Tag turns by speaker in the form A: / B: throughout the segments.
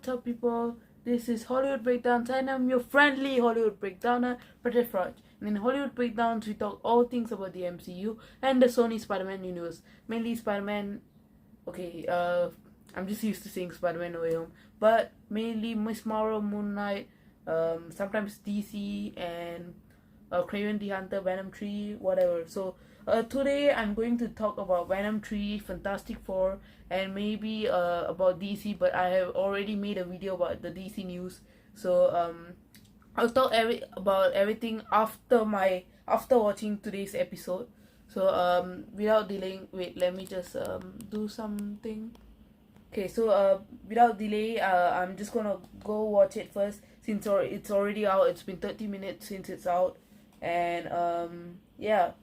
A: What's up, people? This is Hollywood Breakdowns, and I'm your friendly Hollywood Breakdowner, Patrick Raj. And in Hollywood Breakdowns, we talk all things about the MCU and the Sony Spider-Man universe. Mainly Spider-Man. Okay, I'm just used to saying Spider-Man No Way Home, but mainly Miss Marvel, Moon Knight, sometimes DC, and Craven the Hunter, Venom 3, whatever. So today I'm going to talk about Venom 3, Fantastic Four, and maybe about DC, but I have already made a video about the DC news. So I'll talk about everything after watching today's episode. So without delaying, wait, let me just do something. Okay, so without delay, I'm just gonna go watch it first since it's already out. It's been 30 minutes since it's out, and yeah.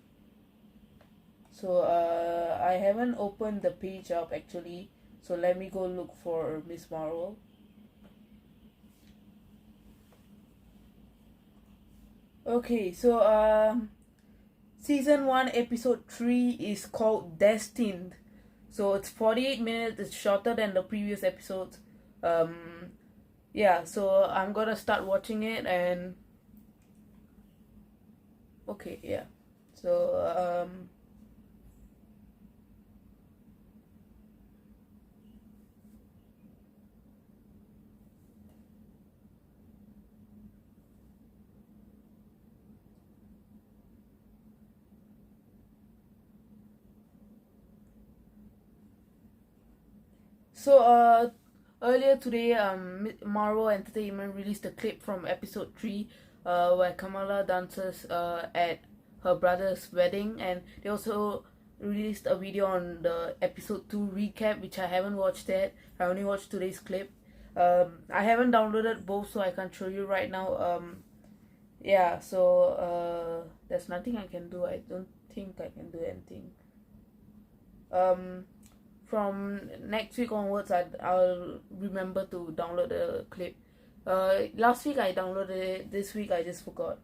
A: So I haven't opened the page up actually. So let me go look for Miss Marvel. Okay, so season 1 episode 3 is called Destined. So it's 48 minutes. It's shorter than the previous episodes. Yeah, so I'm gonna start watching it, and okay, yeah. So earlier today, Marvel Entertainment released a clip from episode 3, where Kamala dances at her brother's wedding, and they also released a video on the episode 2 recap, which I haven't watched yet. I only watched today's clip. I haven't downloaded both, so I can't show you right now. Yeah, so there's nothing I can do. I don't think I can do anything. From next week onwards, I'll remember to download the clip. Last week I downloaded it. This week I just forgot.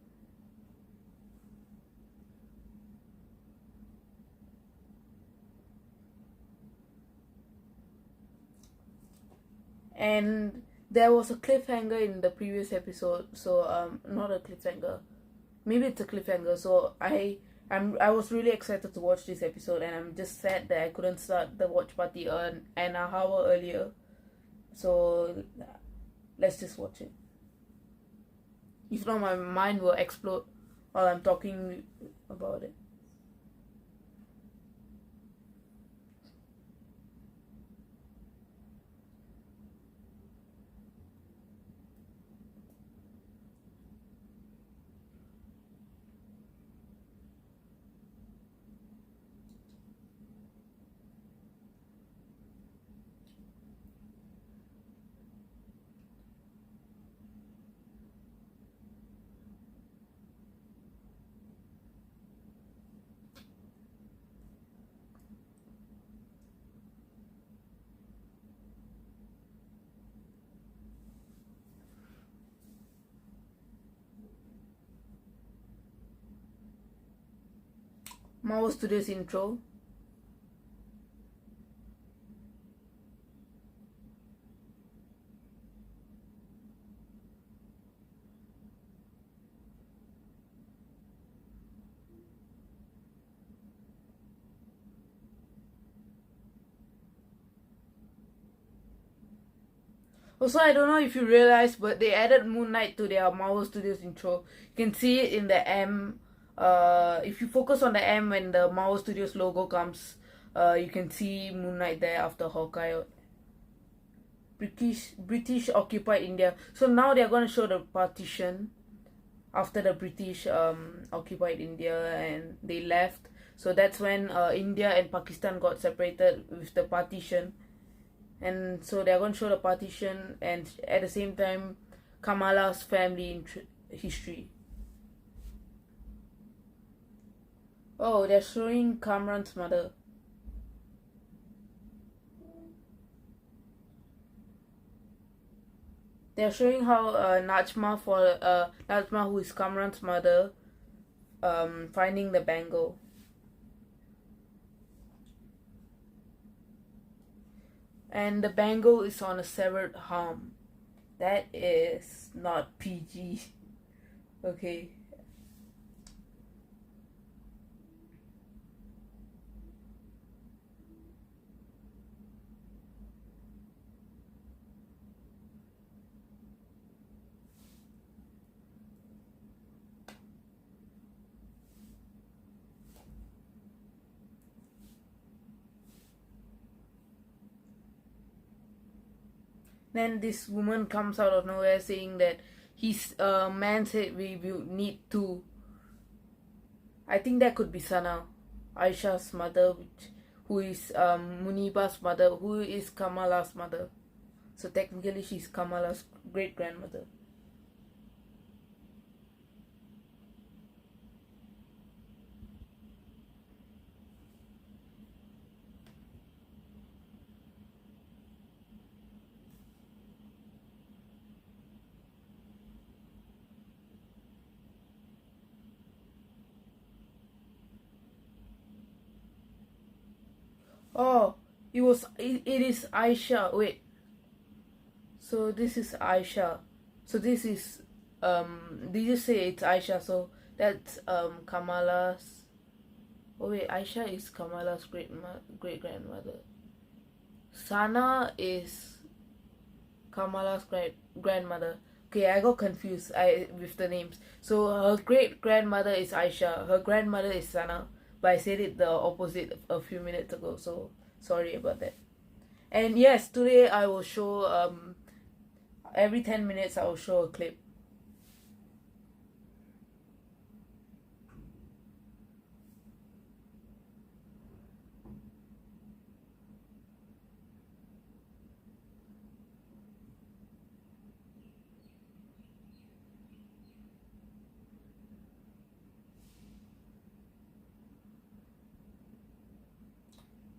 A: And there was a cliffhanger in the previous episode. So not a cliffhanger. Maybe it's a cliffhanger. So I was really excited to watch this episode, and I'm just sad that I couldn't start the watch party an hour earlier. So let's just watch it. If not, my mind will explode while I'm talking about it. Marvel Studios intro. Also, I don't know if you realize, but they added Moon Knight to their Marvel Studios intro. You can see it in the M. If you focus on the M when the Marvel Studios logo comes, you can see Moon Knight there after Hawkeye. British occupied India. So now they're gonna show the partition after the British occupied India and they left. So that's when India and Pakistan got separated with the partition. And so they're going to show the partition, and at the same time Kamala's family history. Oh, they're showing Kamran's mother. They're showing how Najma, who is Kamran's mother, finding the bangle. And the bangle is on a severed arm. That is not PG. Okay. Then this woman comes out of nowhere saying that his man said we will need to. I think that could be Sana, Aisha's mother, who is Muniba's mother, who is Kamala's mother. So technically, she's Kamala's great grandmother. Oh, it is Aisha. Wait, so this is Aisha. So this is did you say it's Aisha? So that's Kamala's. Oh wait, Aisha is Kamala's great grandmother. Sana is Kamala's grandmother. Okay, I got confused with the names. So her great grandmother is Aisha. Her grandmother is Sana. But I said it the opposite a few minutes ago. So sorry about that. And yes, today I will show every 10 minutes I will show a clip.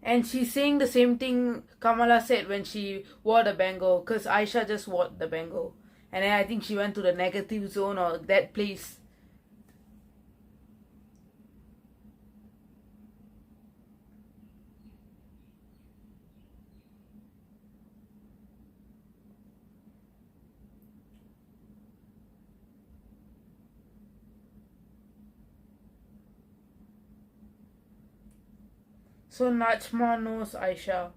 A: And she's saying the same thing Kamala said when she wore the bangle, because Aisha just wore the bangle. And then I think she went to the negative zone or that place. So Najma knows Aisha.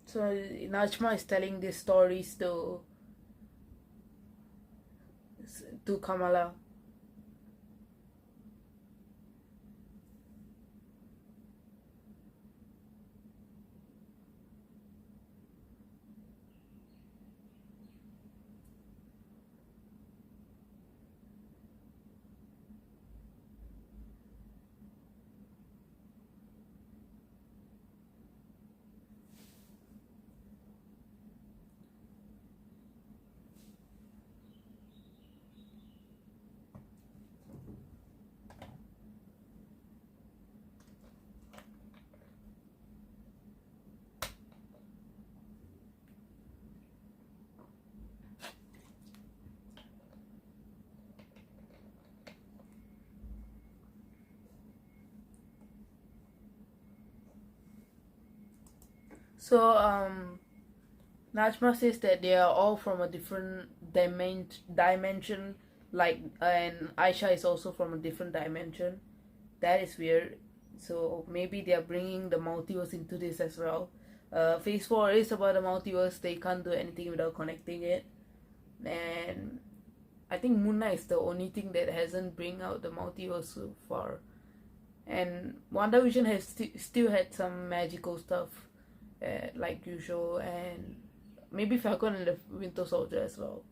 A: So Najma is telling these stories to Kamala. So Najma says that they are all from a different dimension, like, and Aisha is also from a different dimension. That is weird. So maybe they are bringing the multiverse into this as well. Phase 4 is about the multiverse. They can't do anything without connecting it. And I think Moon Knight is the only thing that hasn't bring out the multiverse so far. And WandaVision has still had some magical stuff, like usual, and maybe Falcon and the Winter Soldier as well,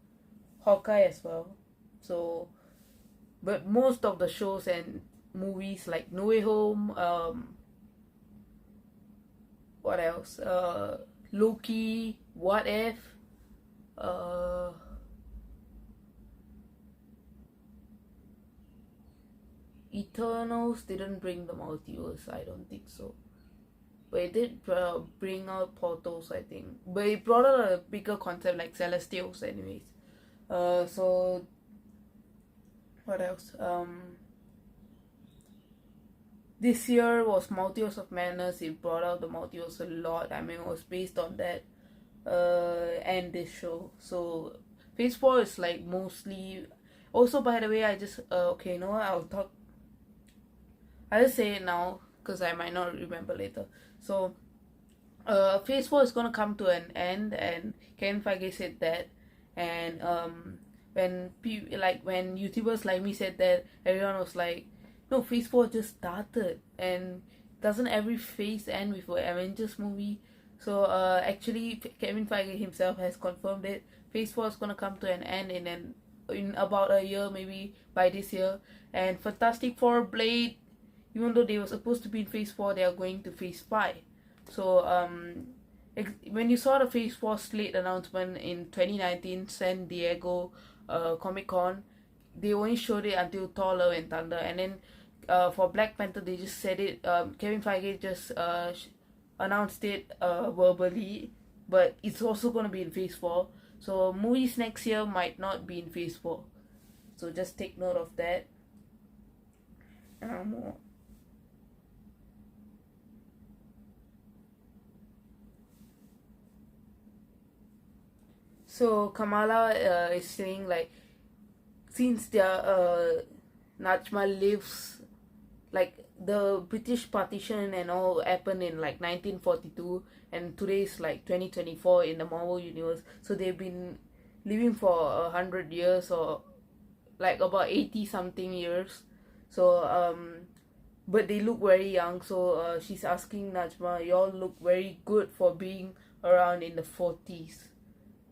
A: Hawkeye as well. So, but most of the shows and movies like No Way Home, what else? Loki, What If, uh, Eternals didn't bring the multiverse. I don't think so. But it did bring out portals, I think. But it brought out a bigger concept like Celestials, anyways. So what else? this year was Multiverse of Madness. It brought out the multiverse a lot. I mean, it was based on that and this show. So Phase 4 is like mostly. Also, by the way, I just okay, you know what? I'll just say it now because I might not remember later. So Phase 4 is gonna come to an end, and Kevin Feige said that, and when YouTubers like me said that, everyone was like, no, Phase 4 just started, and doesn't every phase end with an Avengers movie? So actually, Kevin Feige himself has confirmed it. Phase 4 is gonna come to an end in about a year, maybe by this year, and Fantastic Four, Blade, even though they were supposed to be in Phase 4, they are going to Phase 5. So when you saw the Phase 4 slate announcement in 2019 San Diego Comic Con, they only showed it until Thor Love and Thunder, and then for Black Panther they just said it. Kevin Feige just announced it verbally, but it's also going to be in Phase 4. So movies next year might not be in Phase 4. So just take note of that. So Kamala is saying like, since Najma lives, like the British partition and all happened in like 1942, and today is like 2024 in the Marvel universe, so they've been living for 100 years, or like about 80 something years. So but they look very young. So she's asking Najma, y'all look very good for being around in the 40s,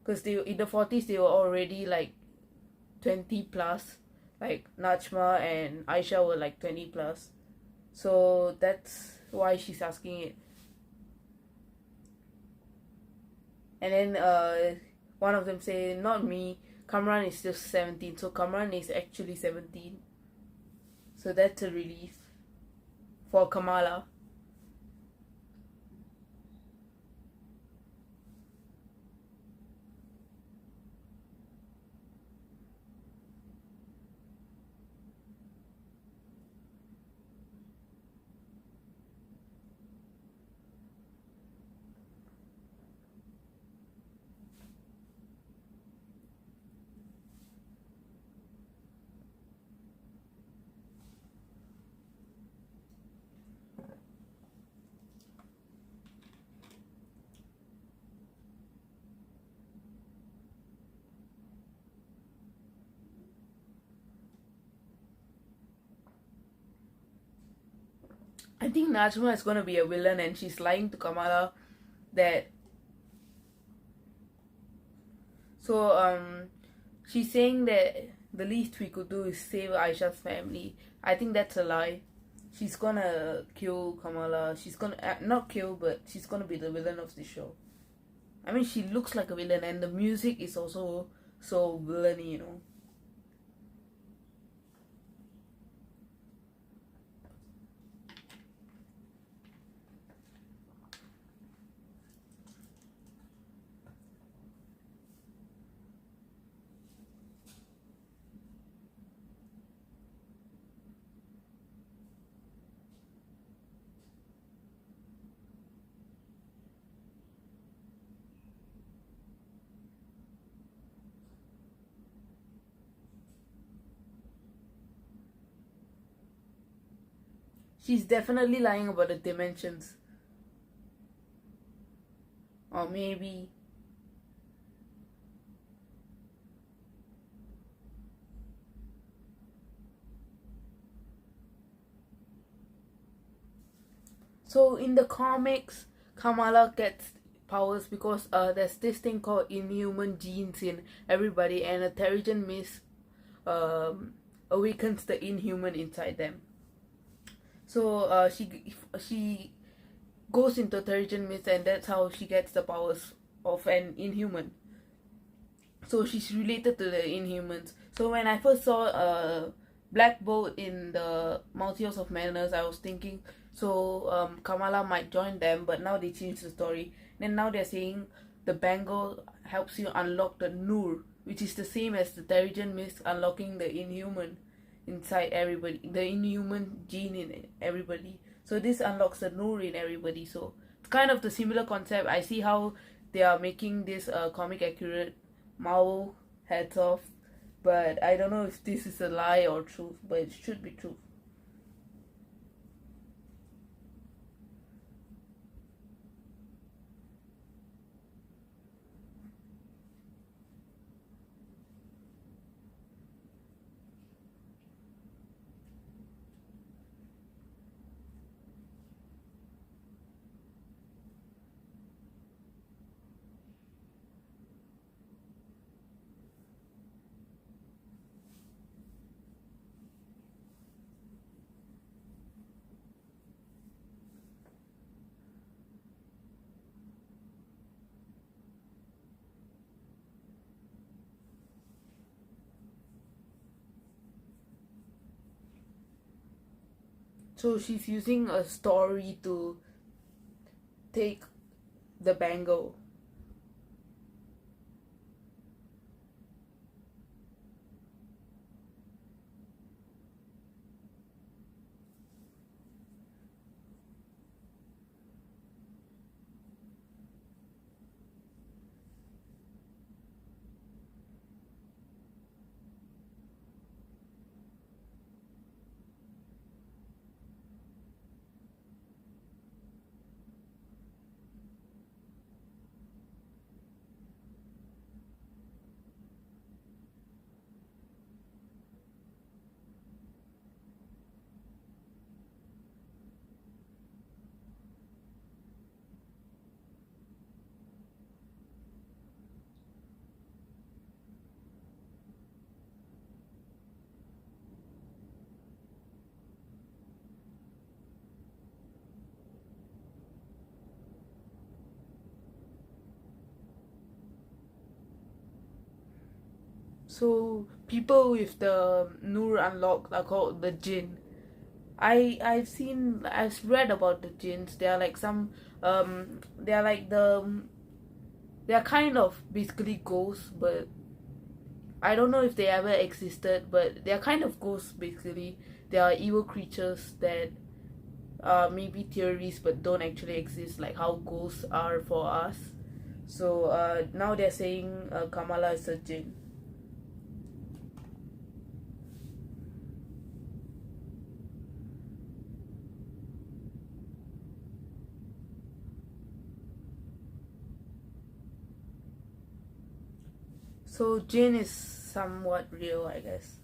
A: because they in the 40s they were already like 20 plus. Like Najma and Aisha were like 20 plus. So that's why she's asking it. And then one of them say, not me, Kamran is just 17. So Kamran is actually 17. So that's a relief for Kamala. I think Najma is gonna be a villain, and she's lying to Kamala that. So she's saying that the least we could do is save Aisha's family. I think that's a lie. She's gonna kill Kamala. She's gonna not kill, but she's gonna be the villain of the show. I mean, she looks like a villain, and the music is also so villainy, you know. She's definitely lying about the dimensions. Or maybe. So in the comics, Kamala gets powers because there's this thing called inhuman genes in everybody, and a Terrigen Mist awakens the inhuman inside them. So she goes into Terrigen Mist, and that's how she gets the powers of an inhuman. So she's related to the Inhumans. So when I first saw Black Bolt in the Multiverse of Madness, I was thinking, so Kamala might join them, but now they changed the story. Then now they're saying the bangle helps you unlock the Nur, which is the same as the Terrigen Mist unlocking the Inhuman. inside everybody, the inhuman gene in everybody. So this unlocks the Noor in everybody. So it's kind of the similar concept. I see how they are making this comic accurate Marvel heads off, but I don't know if this is a lie or truth, but it should be true. So she's using a story to take the bangle. So people with the Noor unlocked are called the Jinn. I've read about the jinns. They are like some they are like they are kind of basically ghosts, but I don't know if they ever existed, but they are kind of ghosts basically. They are evil creatures that maybe theories but don't actually exist, like how ghosts are for us. So now they're saying Kamala is a jinn. So jinn is somewhat real, I guess.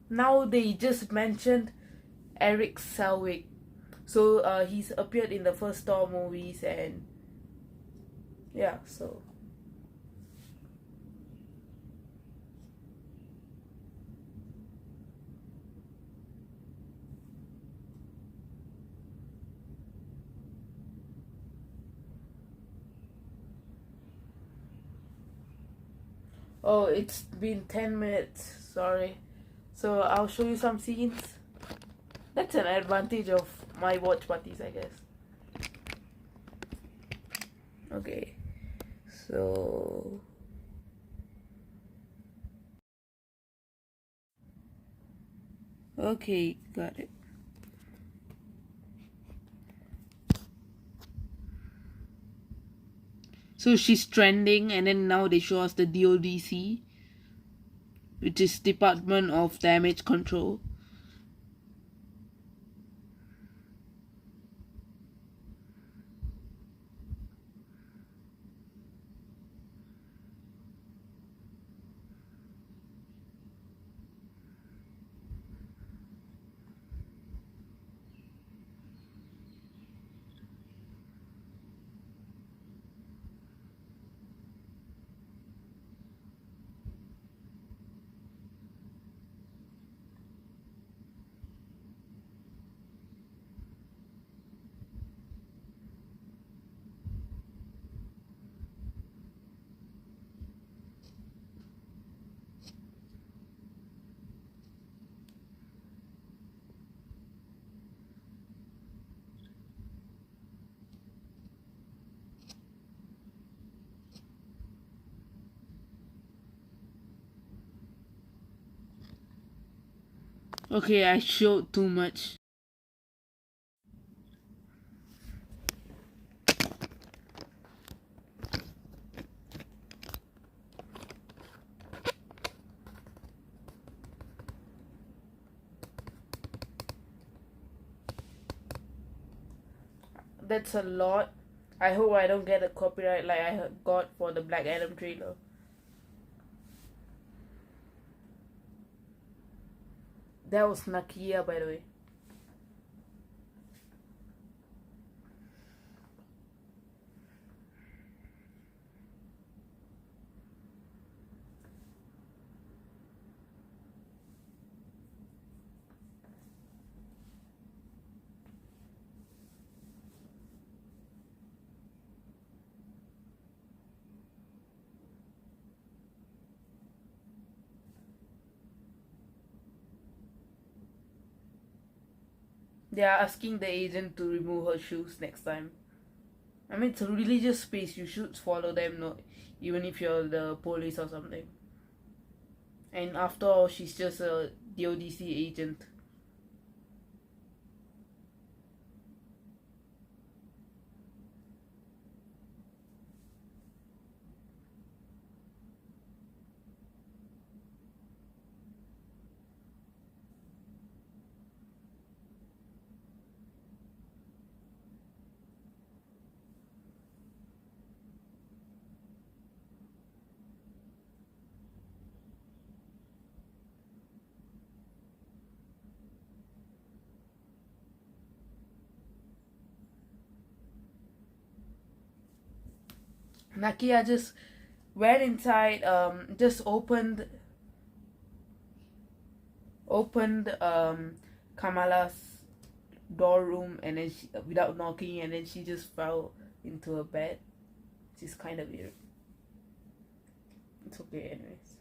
A: Now they just mentioned Eric Selwick. So he's appeared in the first Thor movies, and yeah, so oh, it's been 10 minutes. Sorry. So I'll show you some scenes. That's an advantage of my watch parties, I guess. Okay. So okay, got it. So she's trending, and then now they show us the DODC, which is Department of Damage Control. Okay, I showed too much. That's a lot. I hope I don't get a copyright like I got for the Black Adam trailer. That was Nakia, by the way. They are asking the agent to remove her shoes next time. I mean, it's a religious space. You should follow them, no, even if you're the police or something. And after all, she's just a DODC agent. Nakia just went inside, just opened Kamala's door room, and then without knocking, and then she just fell into a bed. It's kind of weird. It's okay, anyways.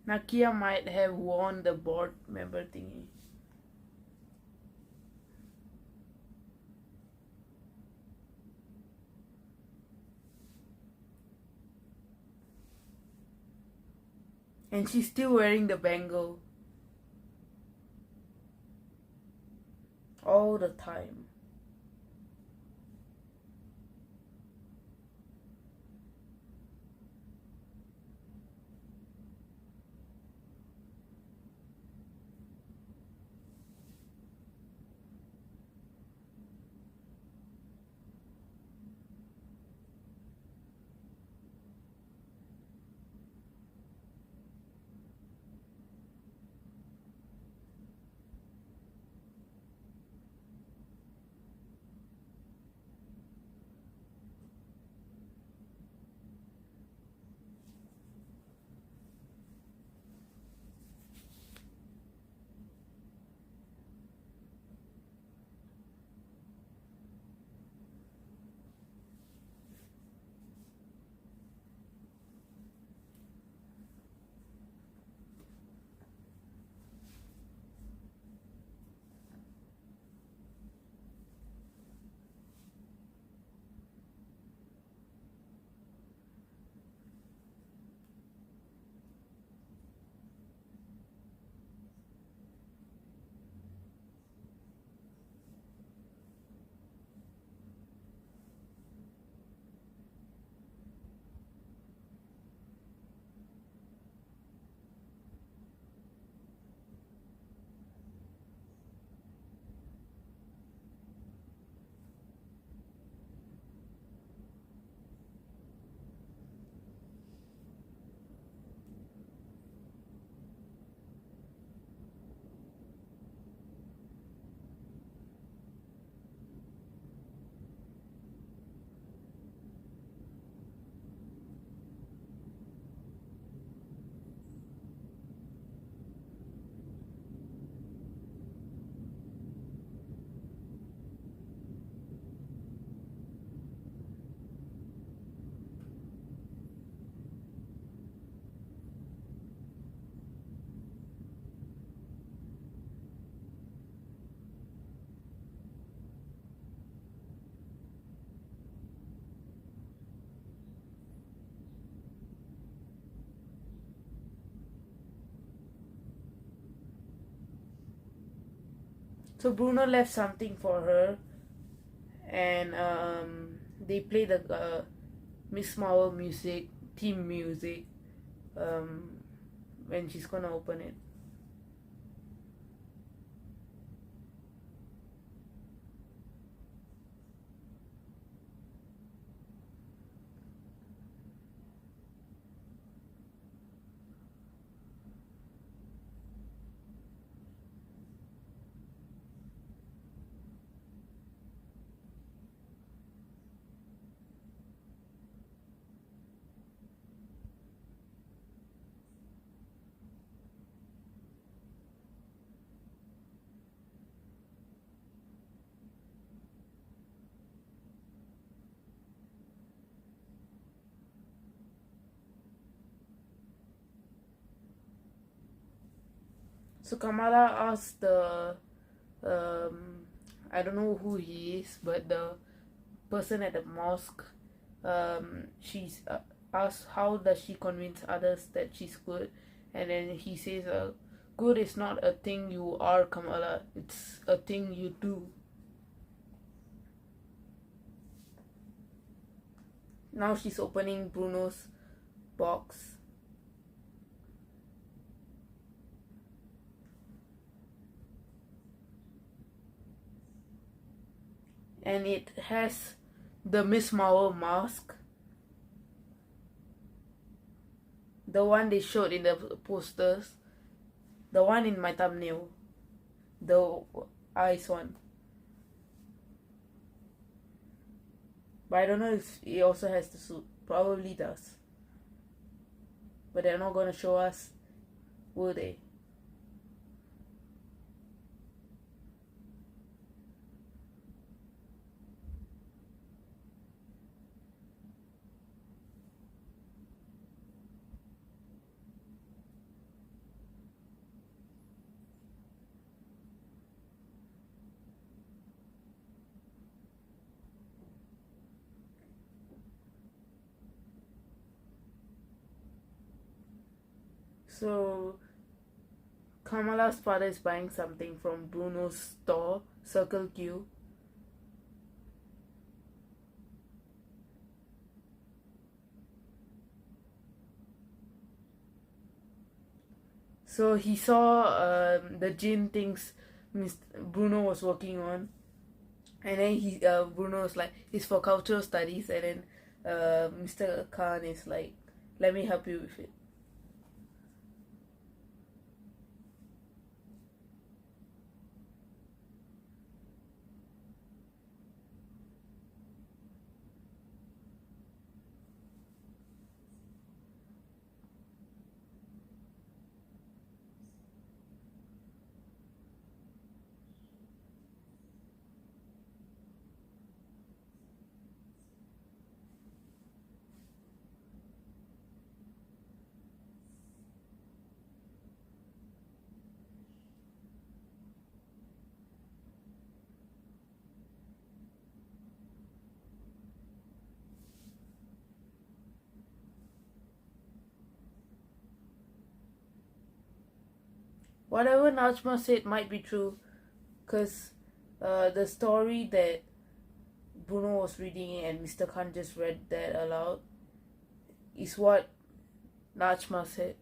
A: Nakia might have won the board member thingy. And she's still wearing the bangle. All the time. So Bruno left something for her, and they play the Miss Marvel music, theme music, um, when she's gonna open it. So Kamala asked the I don't know who he is, but the person at the mosque, she's asked how does she convince others that she's good, and then he says, "Good is not a thing you are, Kamala. It's a thing you do." Now she's opening Bruno's box. And it has the Miss Marvel mask, the one they showed in the posters, the one in my thumbnail, the eyes one. But I don't know if it also has the suit. Probably does. But they're not gonna show us, will they? So Kamala's father is buying something from Bruno's store, Circle Q. So he saw the gym things Bruno was working on, and then Bruno was like, "It's for cultural studies," and then Mr. Khan is like, "Let me help you with it." Whatever Najma said might be true, because the story that Bruno was reading and Mr. Khan just read that aloud is what Najma said.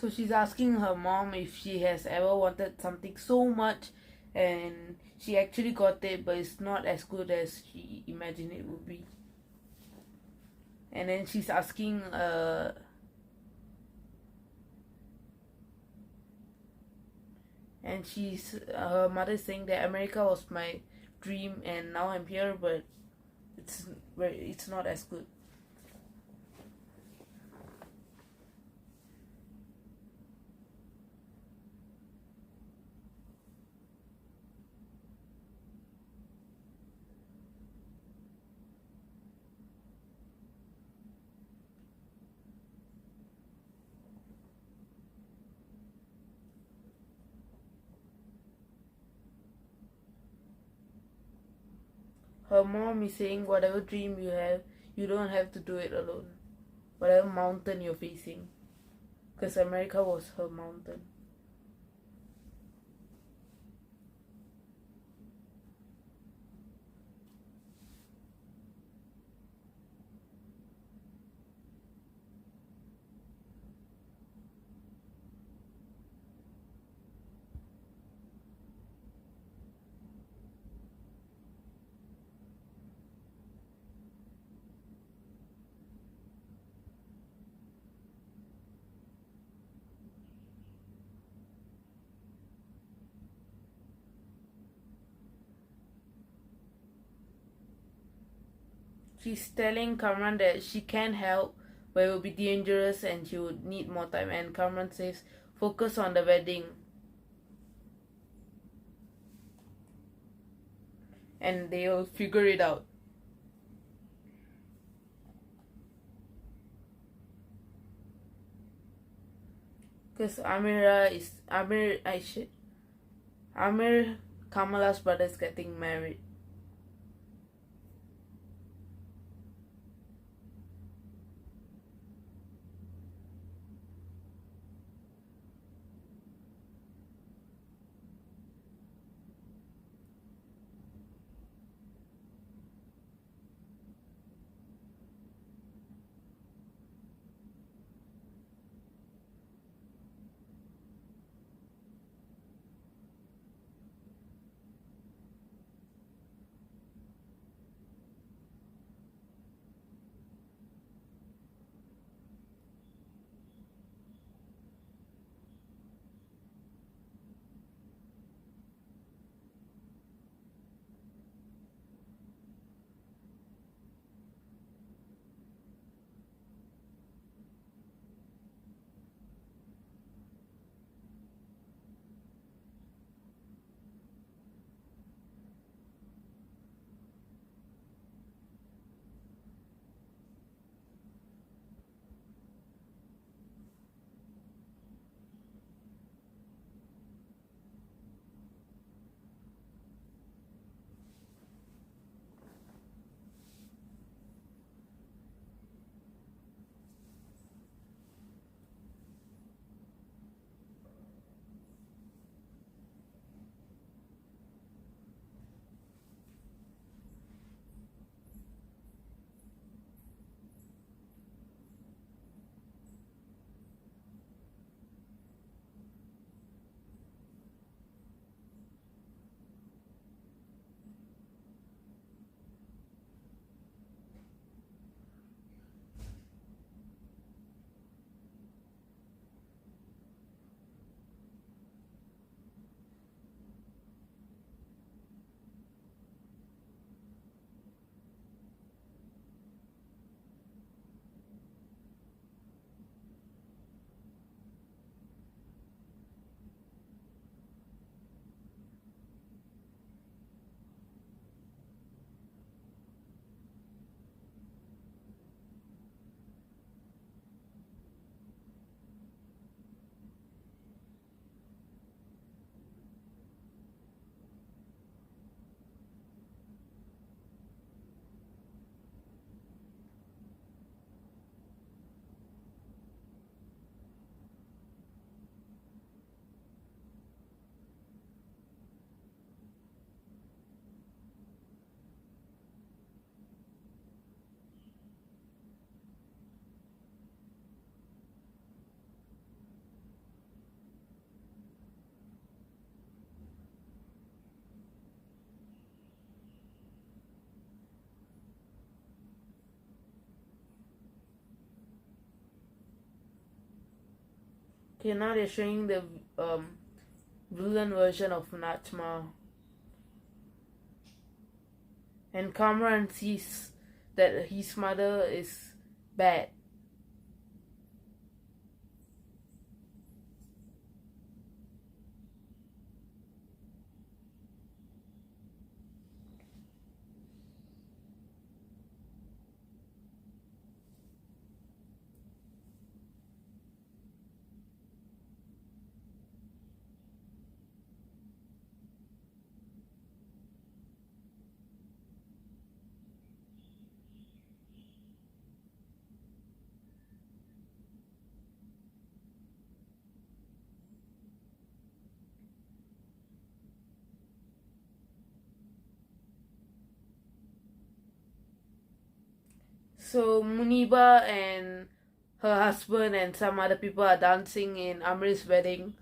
A: So she's asking her mom if she has ever wanted something so much and she actually got it, but it's not as good as she imagined it would be. And then she's asking and she's her mother is saying that America was my dream and now I'm here, but it's not as good. Her mom is saying whatever dream you have, you don't have to do it alone. Whatever mountain you're facing, because America was her mountain. She's telling Kamran that she can help, but it will be dangerous and she would need more time. And Kamran says, focus on the wedding. And they'll figure it out. Because Amir Kamala's brother is getting married. Okay, now they're showing the villain version of Nachma. And Cameron sees that his mother is bad. So Muniba and her husband and some other people are dancing in Amri's wedding.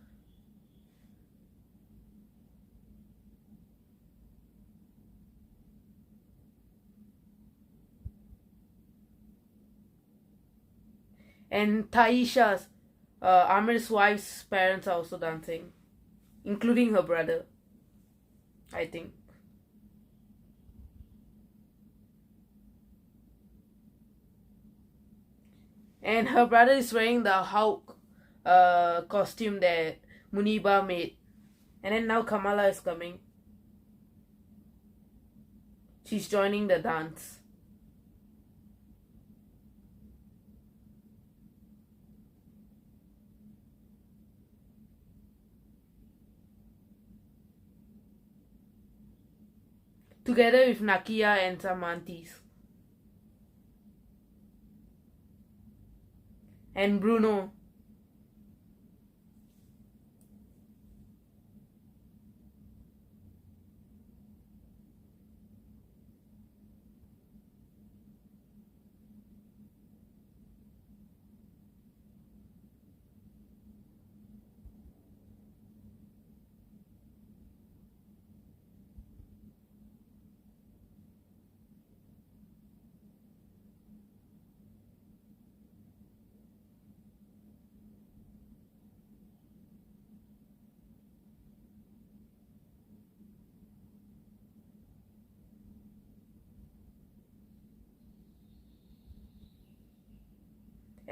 A: And Taisha's, Amir's wife's parents are also dancing, including her brother, I think. And her brother is wearing the Hulk costume that Muniba made. And then now Kamala is coming. She's joining the dance. Together with Nakia and some aunties. And Bruno.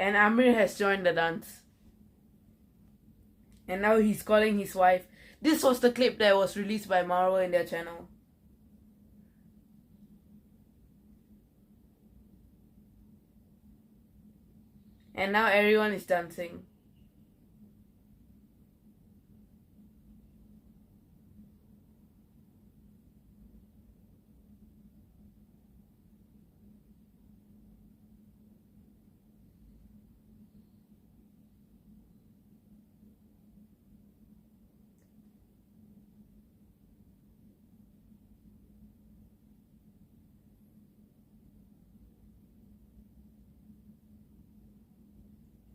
A: And Amir has joined the dance. And now he's calling his wife. This was the clip that was released by Marvel in their channel. And now everyone is dancing.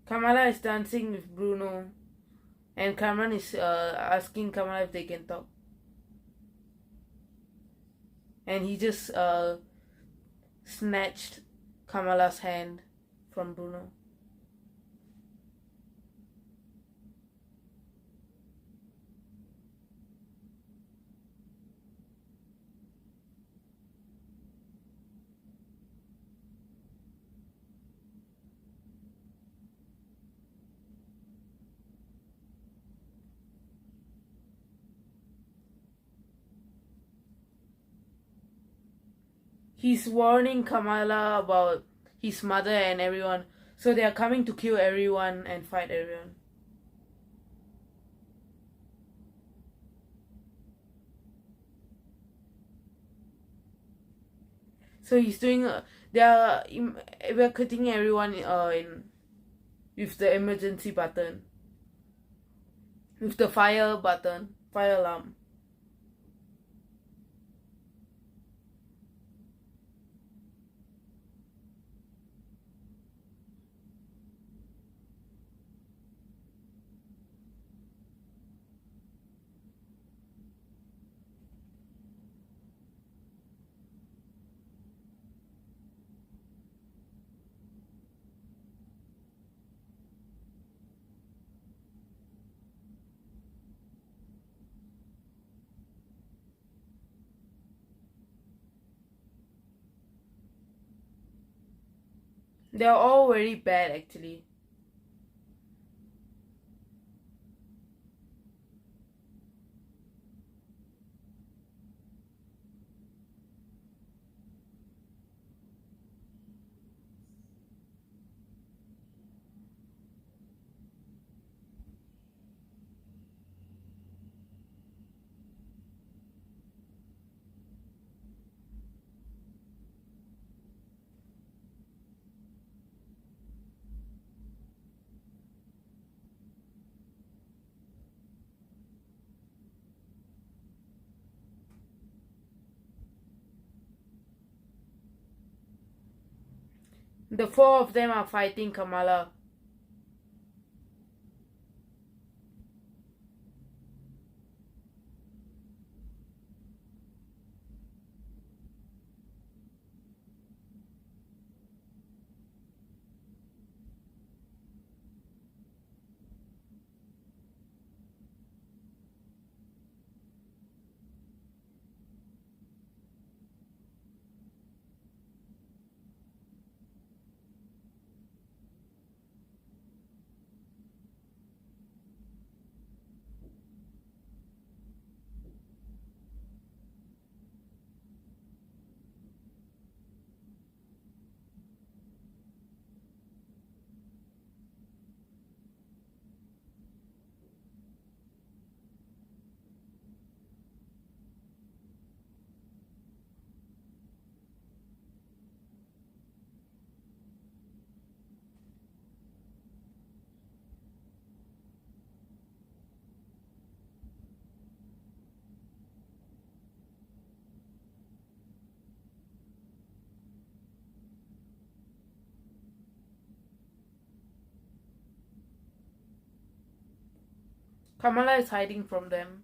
A: Kamala is dancing with Bruno. And Cameron is asking Kamala if they can talk. And he just snatched Kamala's hand from Bruno. He's warning Kamala about his mother and everyone. So they are coming to kill everyone and fight everyone. So he's doing. They are evacuating everyone in with the emergency button, with the fire button, fire alarm. They're all very bad actually. The four of them are fighting Kamala. Kamala is hiding from them.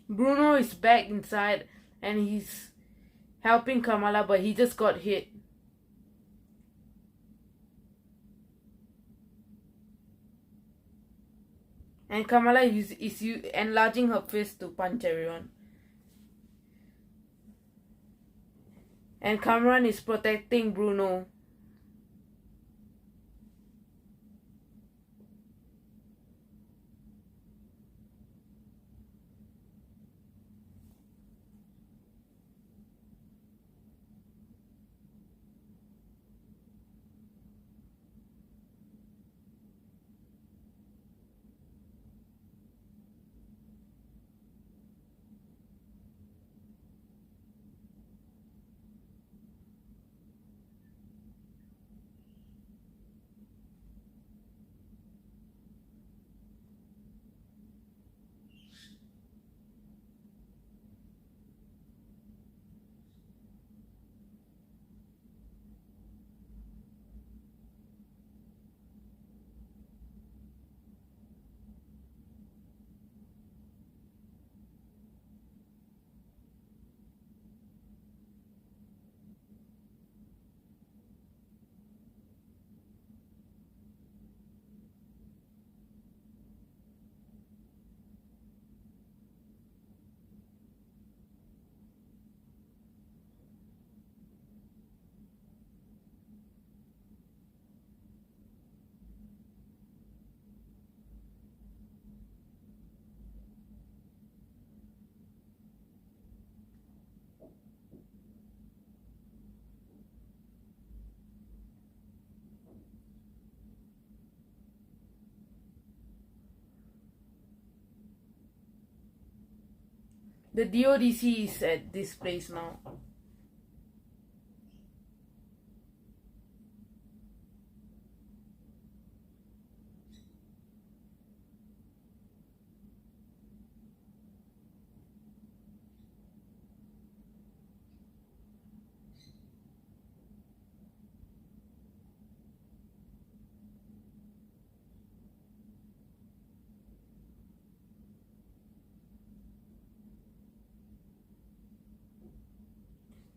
A: Bruno is back inside and he's helping Kamala, but he just got hit. And Kamala is enlarging her fist to punch everyone. And Kamran is protecting Bruno. The DODC is at this place now.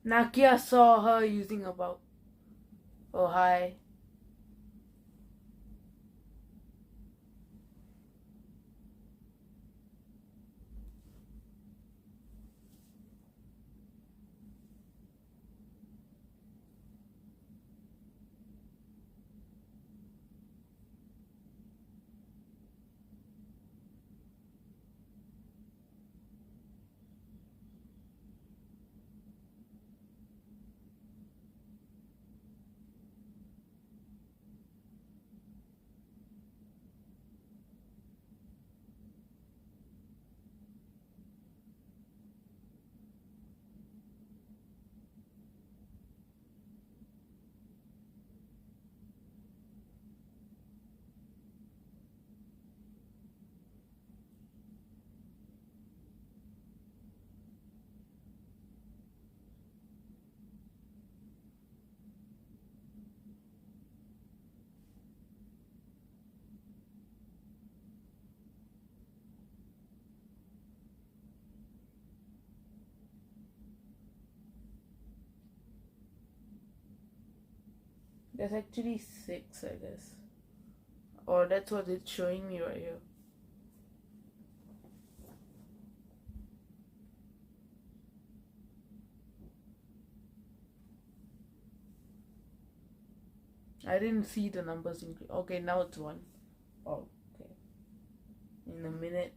A: Nakia saw her using about. Oh, hi. There's actually 6, I guess. Or that's what it's showing me right here. I didn't see the numbers increase. Okay, now it's 1. Oh, okay. In a minute,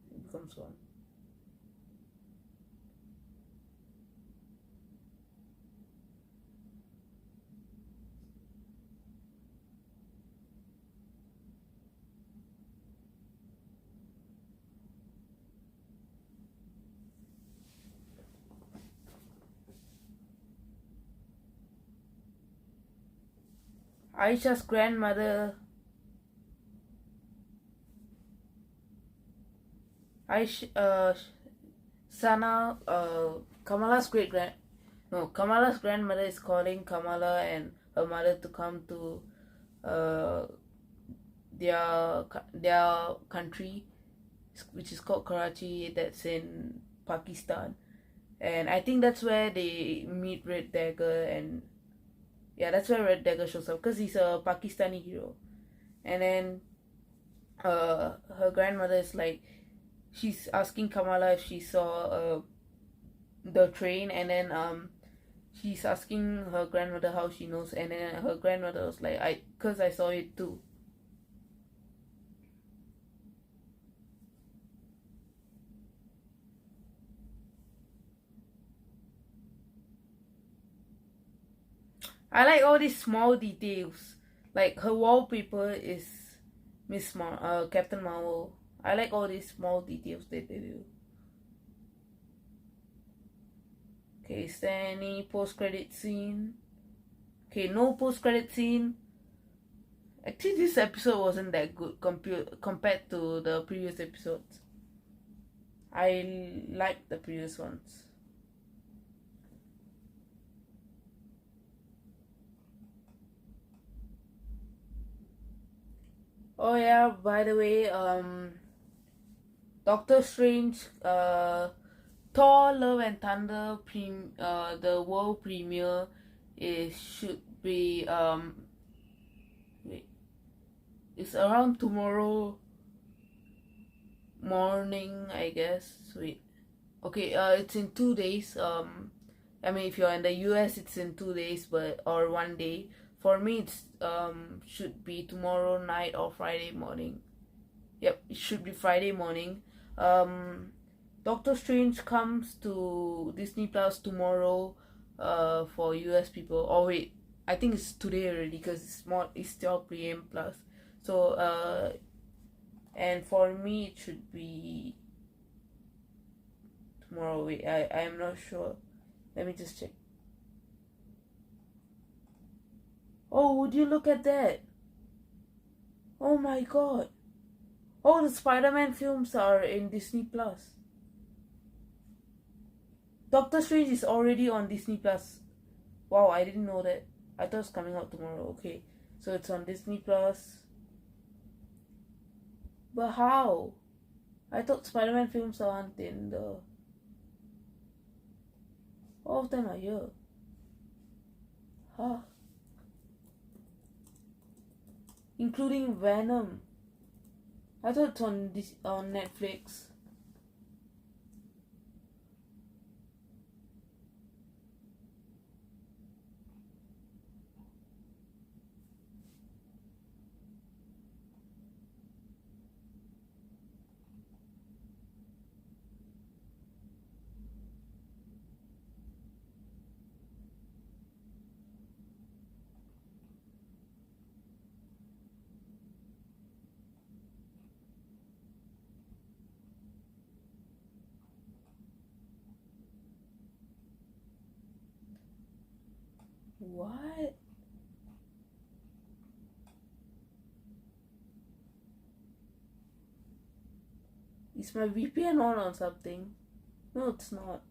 A: it becomes 1. Aisha's grandmother. Sana, Kamala's Kamala's grandmother is calling Kamala and her mother to come to their country, which is called Karachi, that's in Pakistan. And I think that's where they meet Red Dagger, and yeah, that's where Red Dagger shows up because he's a Pakistani hero. And then her grandmother is like, she's asking Kamala if she saw the train, and then she's asking her grandmother how she knows, and then her grandmother was like, because I saw it too. I like all these small details. Like her wallpaper is Captain Marvel. I like all these small details that they do. Okay, is there any post-credit scene? Okay, no post-credit scene. Actually, this episode wasn't that good compared to the previous episodes. I liked the previous ones. Oh yeah, by the way, Doctor Strange, Thor: Love and Thunder the world premiere should be wait, it's around tomorrow morning, I guess. Wait, okay, it's in 2 days. I mean, if you're in the US, it's in 2 days, or 1 day. For me, it's should be tomorrow night or Friday morning. Yep, it should be Friday morning. Doctor Strange comes to Disney Plus tomorrow for US people. Oh wait, I think it's today already because it's 12 p.m. plus. So and for me it should be tomorrow. Wait, I am not sure. Let me just check. Oh, would you look at that? Oh my god. Oh, the Spider-Man films are in Disney Plus. Doctor Strange is already on Disney Plus. Wow, I didn't know that. I thought it was coming out tomorrow. Okay, so it's on Disney Plus. But how? I thought Spider-Man films aren't in the... All of them are here. Huh? Including Venom. I thought it's on Netflix. What? Is my VPN on or something? No, it's not.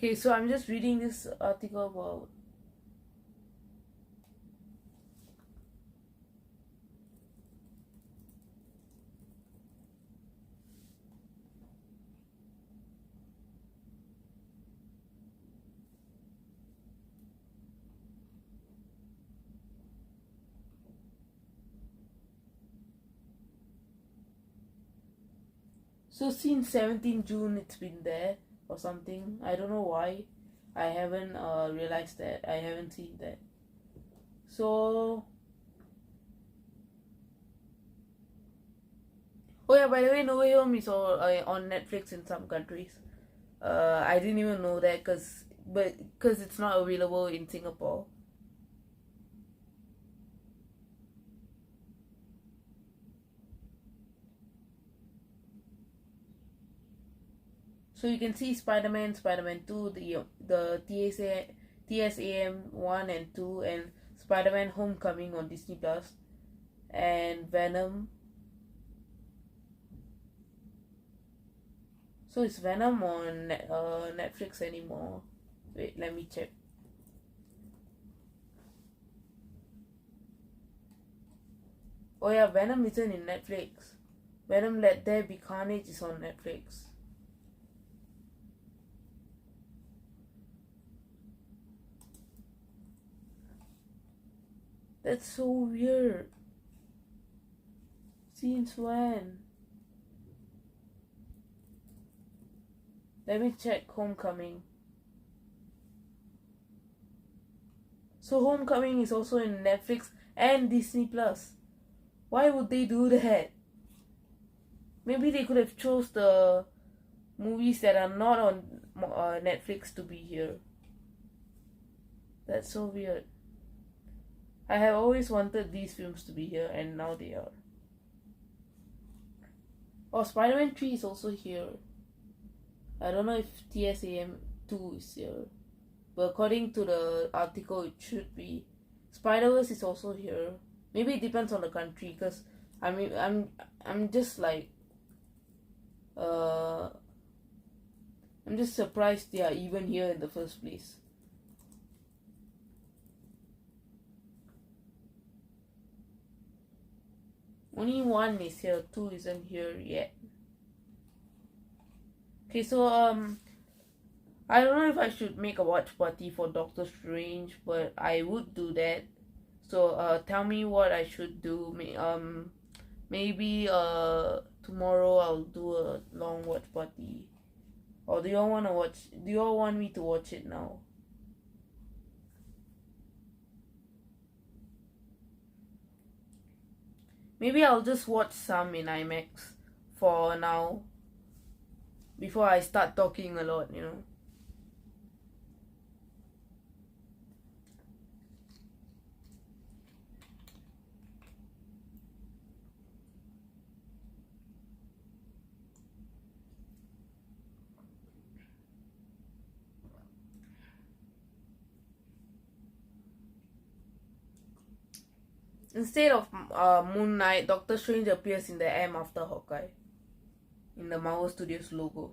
A: Okay, so I'm just reading this article about... So since 17 June it's been there or something. I don't know why. I haven't realized that. I haven't seen that. So... Oh yeah, by the way, No Way Home is on Netflix in some countries. I didn't even know that because it's not available in Singapore. So you can see Spider-Man, Spider-Man 2, the TSAM 1 and 2, and Spider-Man Homecoming on Disney Plus, and Venom. So is Venom on Netflix anymore? Wait, let me check. Oh yeah, Venom isn't in Netflix. Venom Let There Be Carnage is on Netflix. That's so weird. Since when? Let me check Homecoming. So Homecoming is also in Netflix and Disney Plus. Why would they do that? Maybe they could have chose the movies that are not on Netflix to be here. That's so weird. I have always wanted these films to be here and now they are. Oh, Spider-Man 3 is also here. I don't know if TSAM 2 is here, but according to the article it should be. Spider-Verse is also here. Maybe it depends on the country, because I mean I'm just like I'm just surprised they are even here in the first place. Only one is here, 2 isn't here yet. Okay, so I don't know if I should make a watch party for Doctor Strange, but I would do that. So tell me what I should do. Maybe tomorrow I'll do a long watch party. Or do you all want me to watch it now? Maybe I'll just watch some in IMAX for now before I start talking a lot. Instead of Moon Knight, Doctor Strange appears in the M after Hawkeye in the Marvel Studios logo.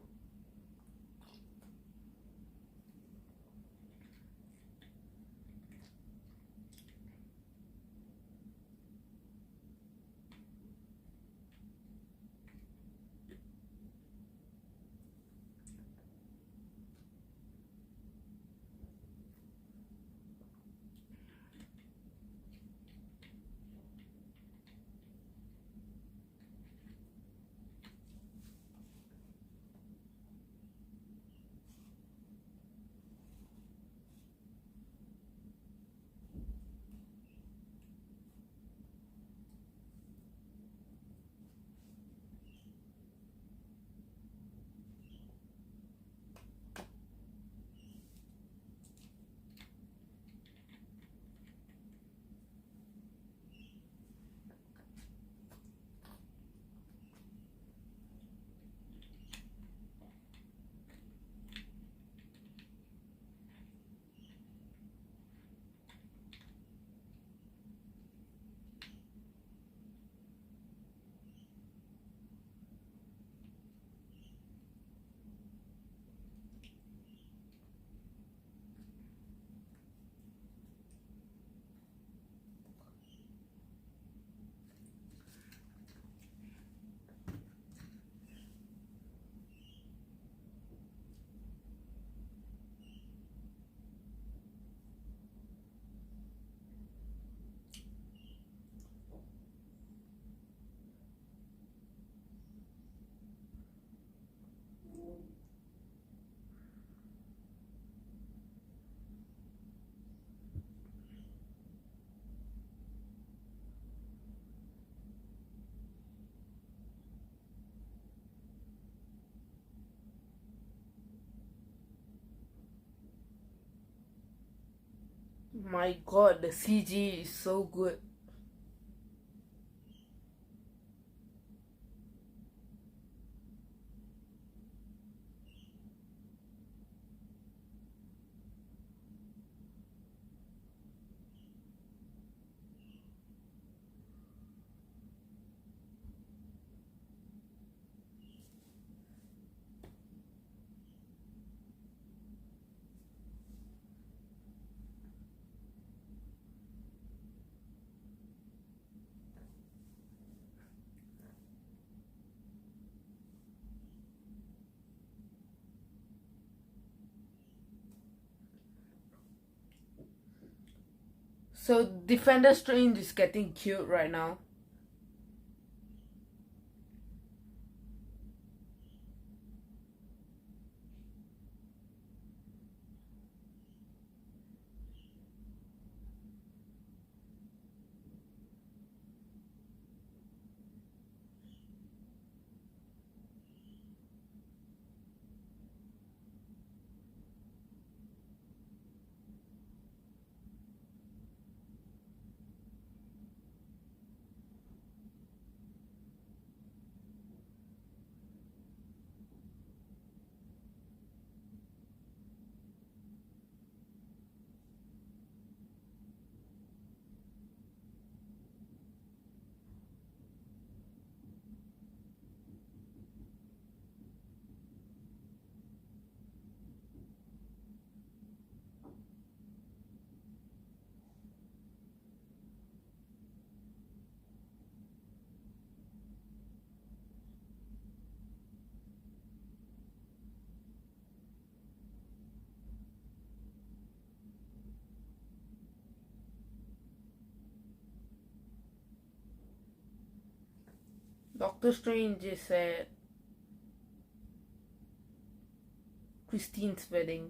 A: My god, the CG is so good. So Defender Strange is getting cute right now. Doctor Strange is at Christine's wedding.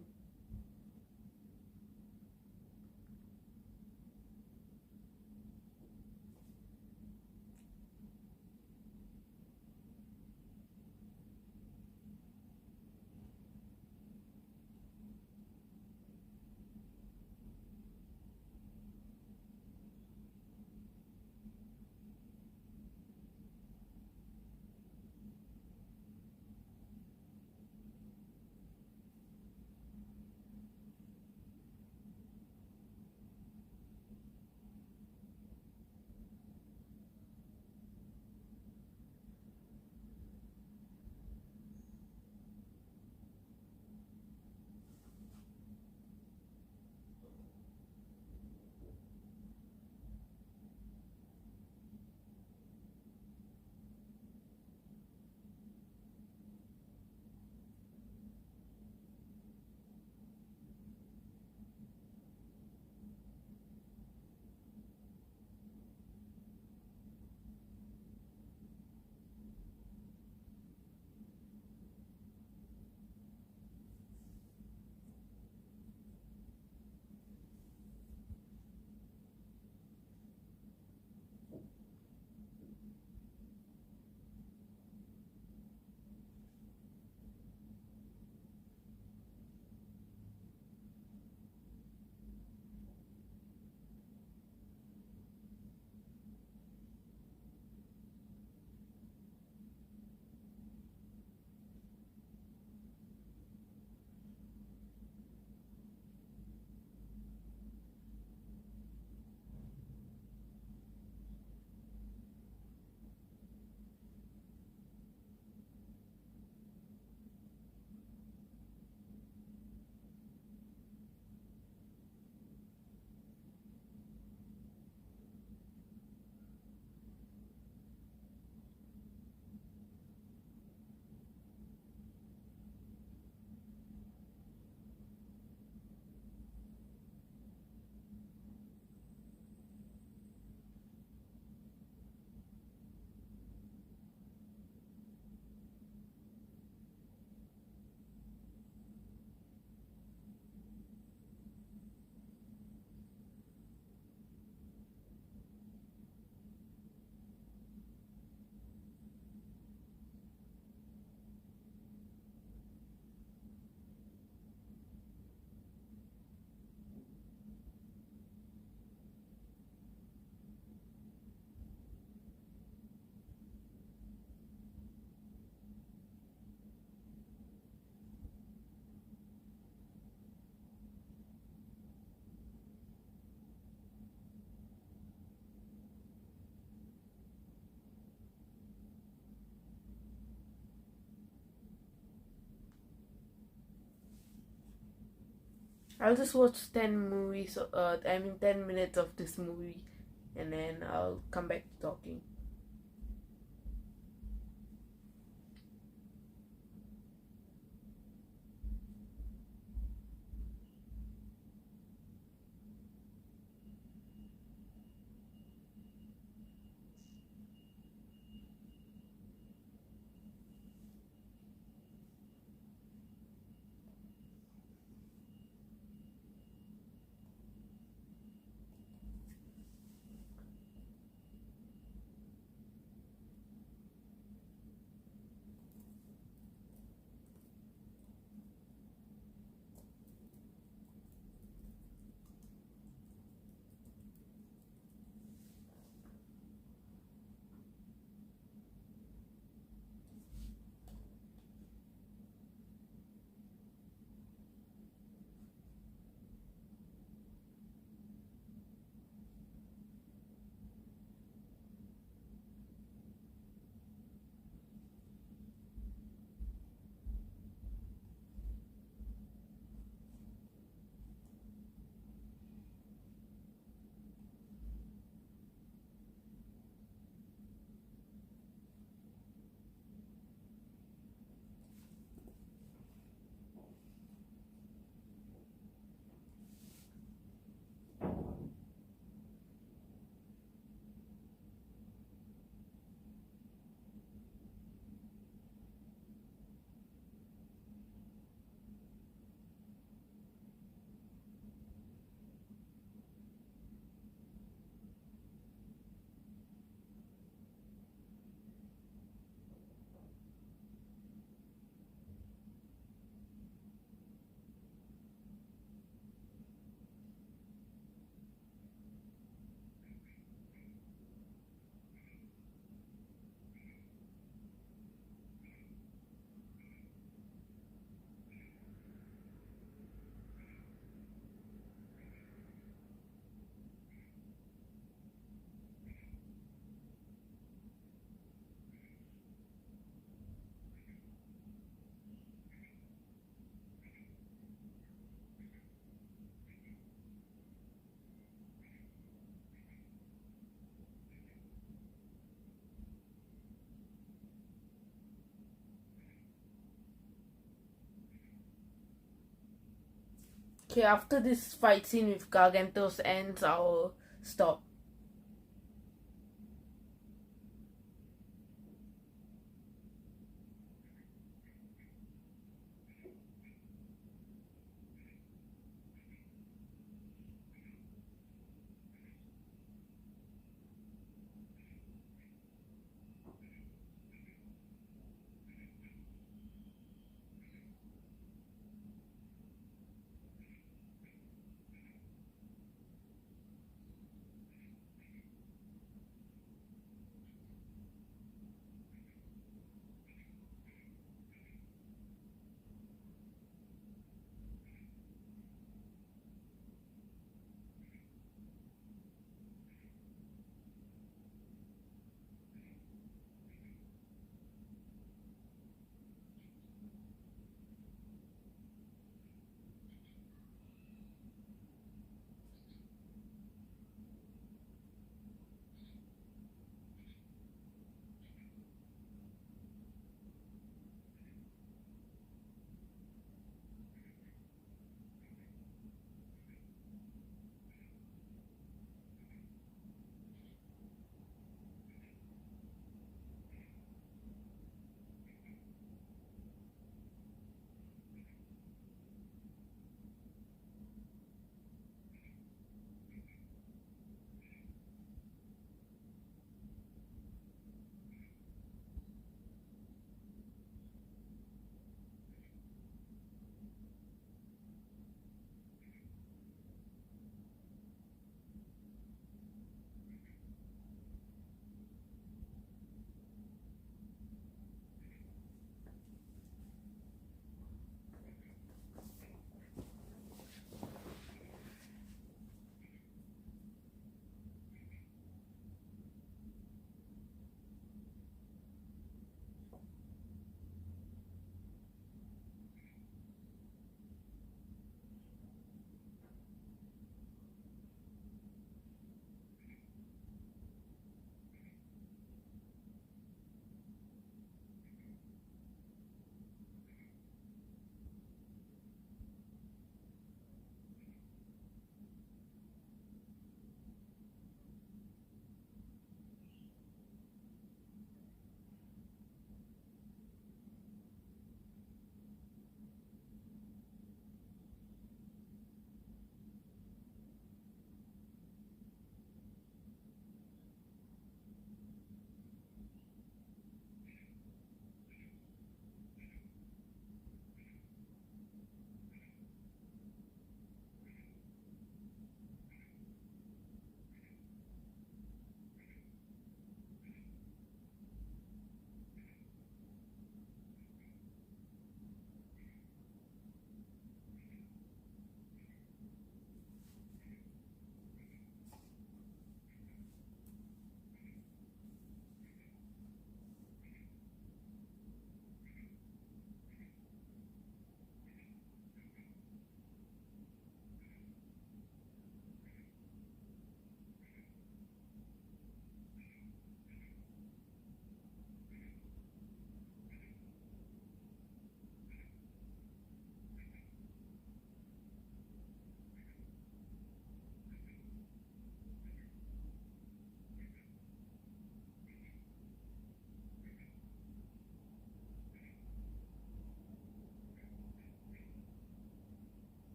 A: I'll just watch 10 movies. 10 minutes of this movie, and then I'll come back to talking. Okay, after this fight scene with Gargantos ends, I'll stop.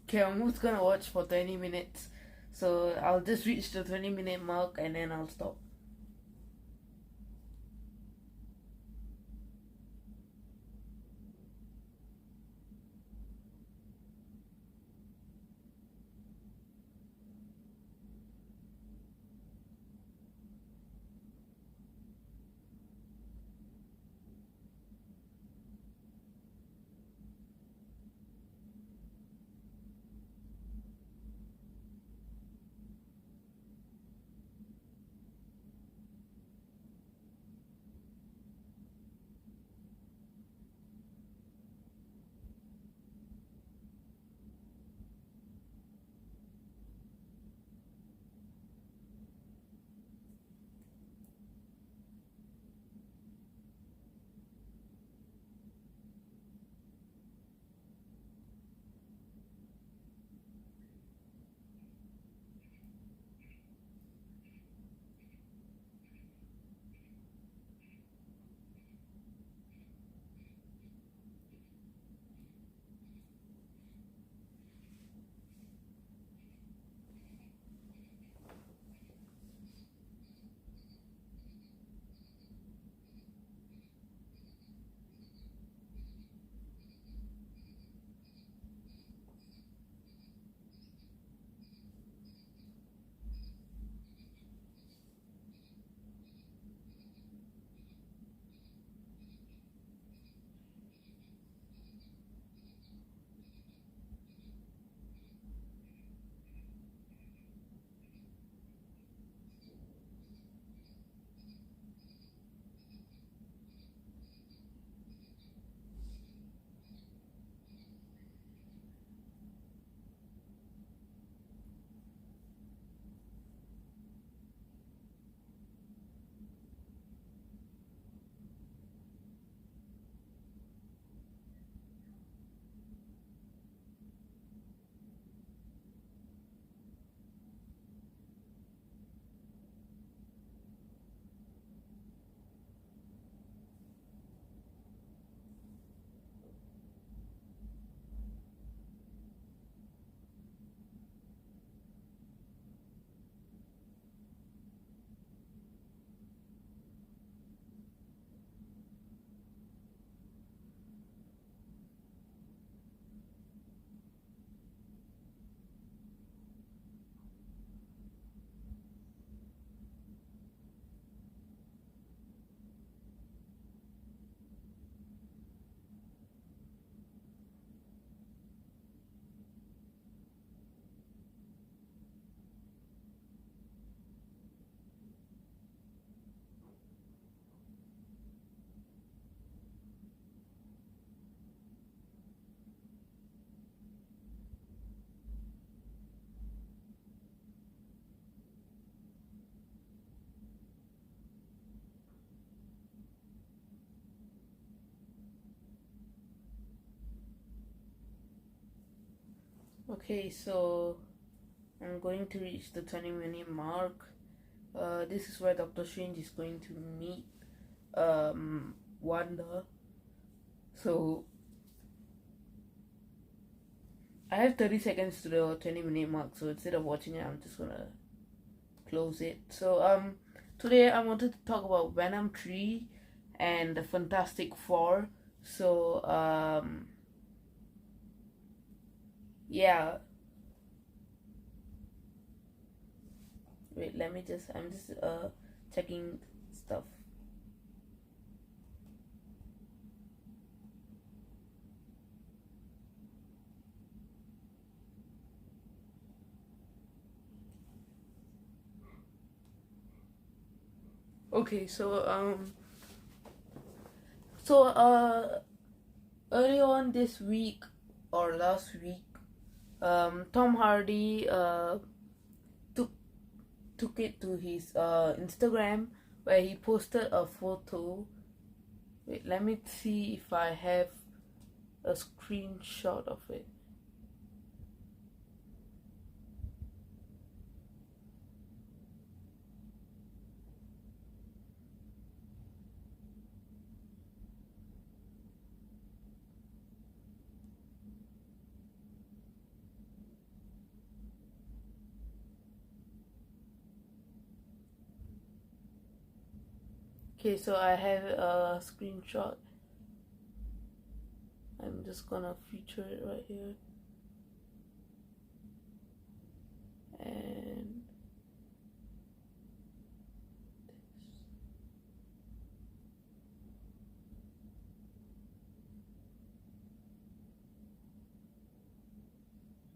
A: Okay, I'm just gonna watch for 20 minutes. So I'll just reach the 20-minute mark and then I'll stop. Okay, so I'm going to reach the 20-minute mark. This is where Doctor Strange is going to meet Wanda. So I have 30 seconds to the 20-minute mark, so instead of watching it, I'm just gonna close it. So today I wanted to talk about Venom 3 and the Fantastic Four. So yeah. Wait, I'm just checking stuff. Okay, so early on this week or last week, Tom Hardy took took it to his Instagram, where he posted a photo. Wait, let me see if I have a screenshot of it. Okay, so I have a screenshot. I'm just gonna feature it right here. And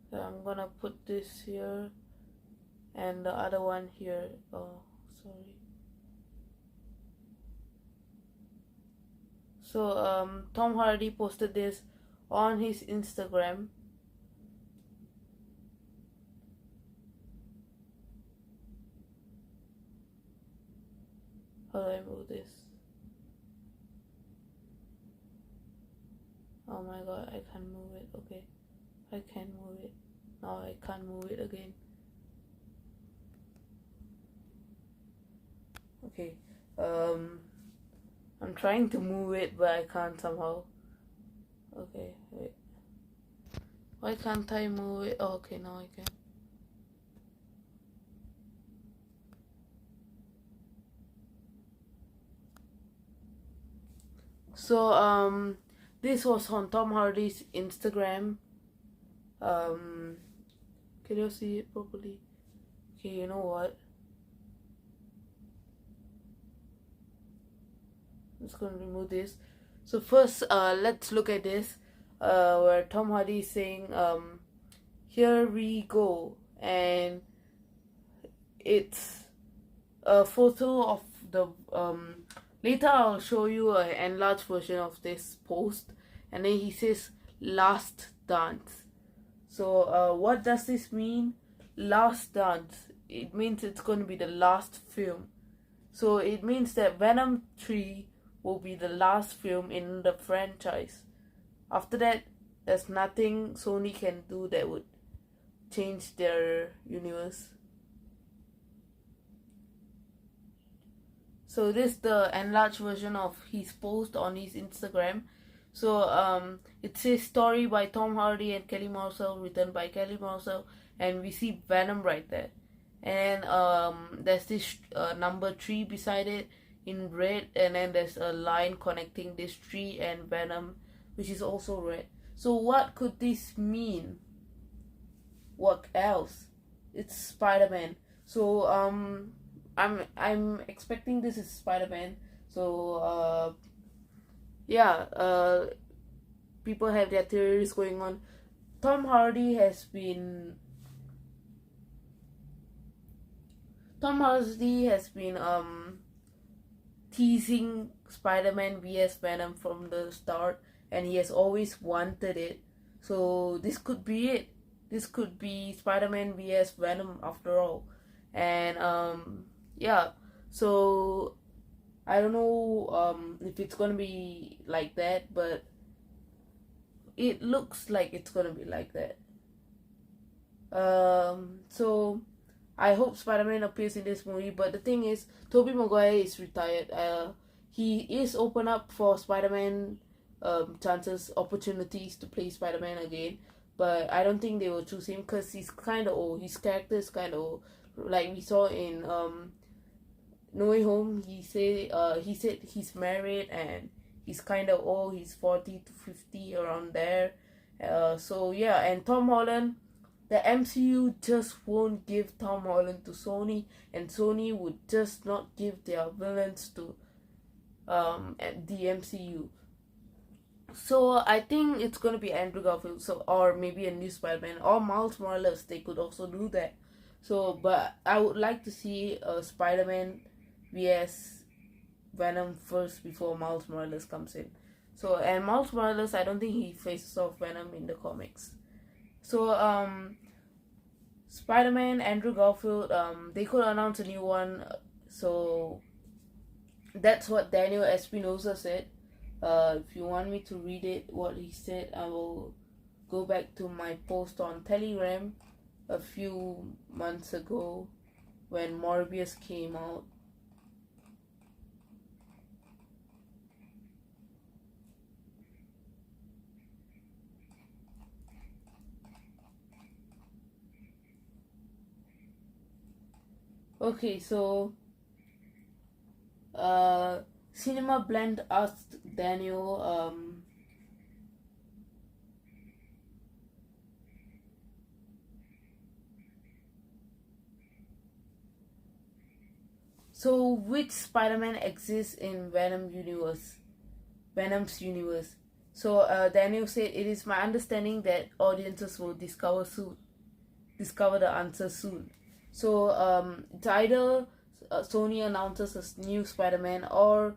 A: so I'm gonna put this here and the other one here. Oh, sorry. So Tom Hardy posted this on his Instagram. How do I move this? Oh my god, I can't move it. Okay, I can move it. Now I can't move it again. Okay, I'm trying to move it, but I can't somehow. Okay, wait. Why can't I move it? Oh, okay, now I can. So this was on Tom Hardy's Instagram. Can you see it properly? Okay, you know what? I'm just gonna remove this. So first, let's look at this, where Tom Hardy is saying, "Here we go," and it's a photo of the later I'll show you an enlarged version of this post, and then he says last dance. So what does this mean? Last dance, it means it's going to be the last film. So it means that Venom 3 will be the last film in the franchise. After that, there's nothing Sony can do that would change their universe. So this is the enlarged version of his post on his Instagram. So it says story by Tom Hardy and Kelly Marcel, written by Kelly Marcel, and we see Venom right there. And there's this number 3 beside it in red, and then there's a line connecting this tree and Venom, which is also red. So what could this mean? What else? It's Spider-Man. So I'm expecting this is Spider-Man. So people have their theories going on. Tom Hardy has been teasing Spider-Man vs Venom from the start, and he has always wanted it. So this could be it. This could be Spider-Man vs Venom after all. And so I don't know if it's gonna be like that, but it looks like it's gonna be like that. So I hope Spider-Man appears in this movie, but the thing is, Tobey Maguire is retired. He is open up for Spider-Man opportunities to play Spider-Man again, but I don't think they will choose him because he's kind of old. His character is kind of old. Like we saw in No Way Home, he said he's married and he's kind of old. He's 40 to 50 around there. So yeah, and Tom Holland, the MCU just won't give Tom Holland to Sony, and Sony would just not give their villains to the MCU. So I think it's gonna be Andrew Garfield, or maybe a new Spider-Man, or Miles Morales. They could also do that. So, but I would like to see Spider-Man vs Venom first before Miles Morales comes in. So, and Miles Morales, I don't think he faces off Venom in the comics. So, Spider-Man, Andrew Garfield, they could announce a new one. So, that's what Daniel Espinosa said. If you want me to read it, what he said, I will go back to my post on Telegram a few months ago when Morbius came out. Okay, so Cinema Blend asked Daniel, so which Spider-Man exists in Venom's universe? So Daniel said, it is my understanding that audiences will discover the answer soon. So it's either Sony announces a new Spider-Man, or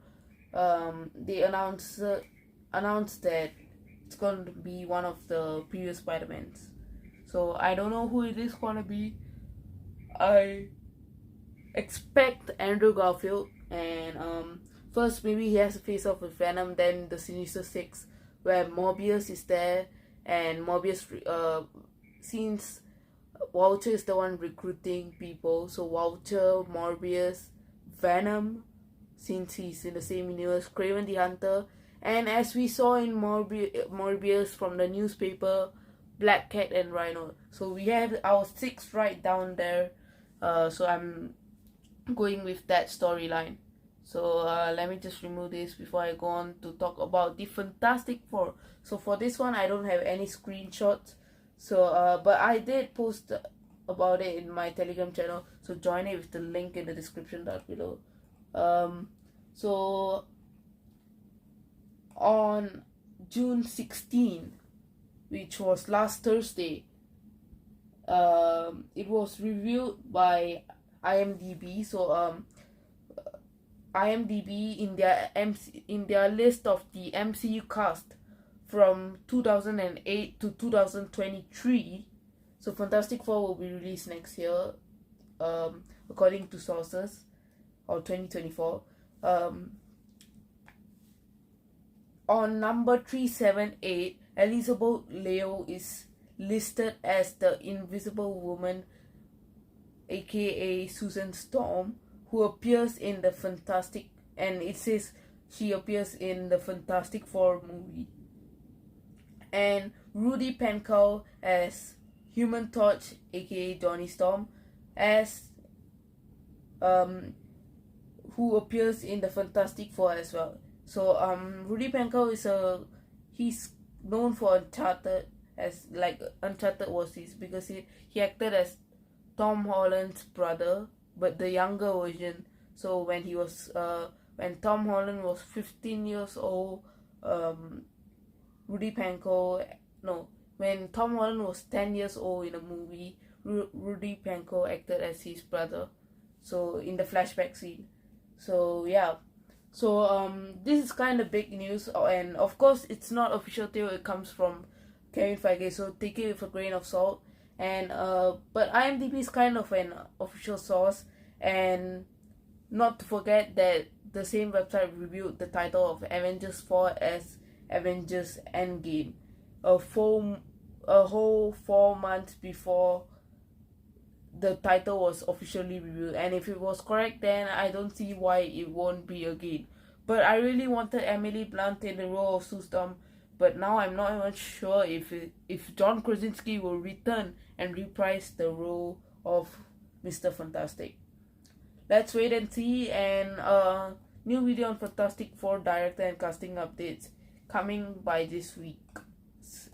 A: they announce that it's going to be one of the previous Spider-Mans. So I don't know who it is going to be. I expect Andrew Garfield, and first maybe he has a face off with Venom, then the Sinister Six, where Morbius is there, and Morbius, since Vulture is the one recruiting people, so Vulture, Morbius, Venom, since he's in the same universe, Kraven the Hunter, and as we saw in Morbius from the newspaper, Black Cat and Rhino. So we have our 6 right down there, so I'm going with that storyline. So let me just remove this before I go on to talk about the Fantastic Four. So for this one, I don't have any screenshots. So but I did post about it in my Telegram channel. So join it with the link in the description down below. So on June 16, which was last Thursday, it was reviewed by IMDb. So IMDb in their list of the MCU cast from 2008 to 2023. So Fantastic Four will be released next year, according to sources, or 2024. On number 378, Elizabeth Leo is listed as the Invisible Woman, aka Susan Storm, who appears in the Fantastic, and it says she appears in the Fantastic Four movie. And Rudy Pankow as Human Torch, aka Johnny Storm, as who appears in the Fantastic Four as well. So Rudy Pankow he's known for Uncharted, as like Uncharted was his, because he acted as Tom Holland's brother, but the younger version. So when he was when Tom Holland was 15 years old, when Tom Holland was 10 years old in a movie, Rudy Pankow acted as his brother, so in the flashback scene. So yeah, so this is kind of big news, and of course it's not official till it comes from Kevin Feige, so take it with a grain of salt. And but IMDb is kind of an official source, and not to forget that the same website reviewed the title of Avengers 4 as Avengers Endgame a whole 4 months before the title was officially revealed. And if it was correct, then I don't see why it won't be again. But I really wanted Emily Blunt in the role of Sue Storm, but now I'm not even sure if John Krasinski will return and reprise the role of Mr. Fantastic. Let's wait and see. And new video on Fantastic Four director and casting updates coming by this week,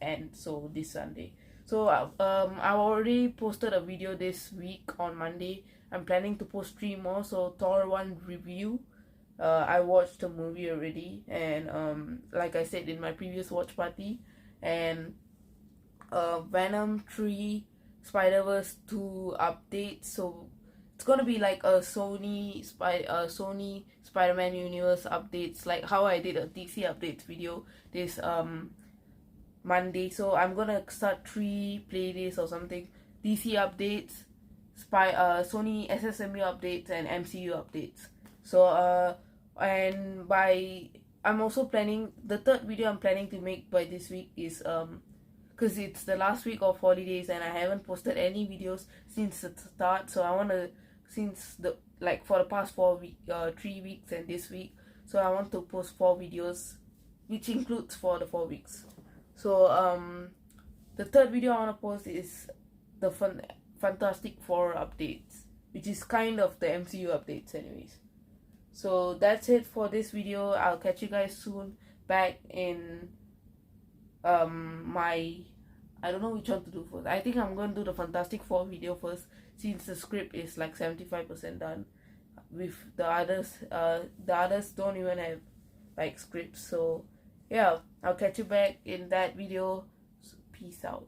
A: and so this Sunday. So I already posted a video this week on Monday. I'm planning to post 3 more. So Thor 1 review, I watched the movie already, and like I said in my previous watch party, and Venom 3 Spider-Verse 2 update. So it's gonna be like a Sony Spider-Man universe updates, like how I did a DC updates video this Monday. So I'm gonna start 3 playlists or something: DC updates, Sony SSMU updates, and MCU updates. So and I'm also planning the 3rd video I'm planning to make by this week is because it's the last week of holidays and I haven't posted any videos since the start. So I want to, since the for the past 3 weeks and this week, so I want to post 4 videos, which includes for the 4 weeks. So the 3rd video I want to post is the Fantastic Four updates, which is kind of the MCU updates anyways. So that's it for this video. I'll catch you guys soon back in my, I don't know which one to do first. I think I'm going to do the Fantastic Four video first, since the script is like 75% done. With the others don't even have like scripts. So yeah, I'll catch you back in that video. So, peace out.